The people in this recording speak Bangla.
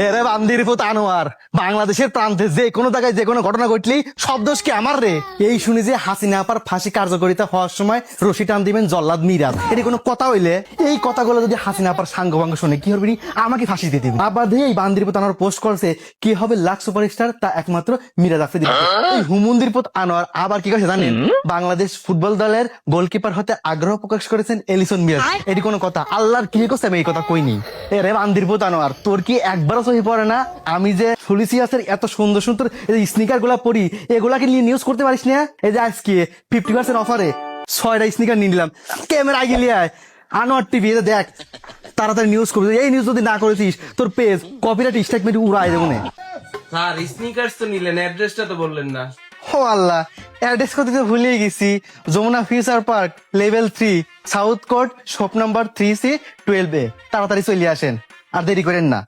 এরে বান্দির পুত আনোয়ার, বাংলাদেশের প্রান্তে যে কোনো জায়গায় যে কোনো ঘটনা ঘটলেই সব দোষ কি আমার রে? এই শুনি যে হাসিনা আপার ফাঁসি কার্যকরিতা হওয়ার সময় রশি টান দিবেন জল্লাদ মিরাজ, এটি কোনো কথা হইলে এই কথাগুলো যদি হাসিনা আপার সাঙ্গভাঙ্গ শুনে কি হবে, আমাকে ফাঁসি দিয়ে দিবে। আবার দিয়ে এই বান্দির পুত আনোয়ার পোস্ট করছে কি হবে লাখ সুপারস্টার, তা একমাত্র মিরাজ আফ্রিদি। এই হুমুন্দির পুত আনোয়ার আবার কি করেছে জানেন? বাংলাদেশ ফুটবল দলের গোলকিপার হতে আগ্রহ প্রকাশ করেছেন এলিসন মিরাজ। এটি কোনো কথা? আল্লাহর কি করছে আমি এই কথা কইনি। এরে বান্দির পুত আনোয়ার, তোর কি একবারও সহি পড়ে না? আমি যে সুলিসিয়াসের এত সুন্দর সুন্দর স্নিকার গুলা পরি, এগুলাকে নিয়ে নিউজ করতে পারিস না? এই যে আজকে 50% অফারে 6টা স্নিকার নিয়ে নিলাম। ক্যামেরা গেলি আয় আনোয়ার টিভি, দেখ তাড়াতাড়ি নিউজ করবি। এই নিউজ যদি না করেছিস তোর পেজ কপিরাইট স্ট্রাইক মেরে উড়াই দেবো না। স্যার স্নিকার্স তো নিলেন, অ্যাড্রেসটা তো বললেন না। ও আল্লাহ, অ্যাড্রেস করতে তো ভুলেই গেছি। Jamuna future park level 3 south court shop number 3C12A। তাড়াতাড়ি চলে আসেন, আর দেরি করেন না।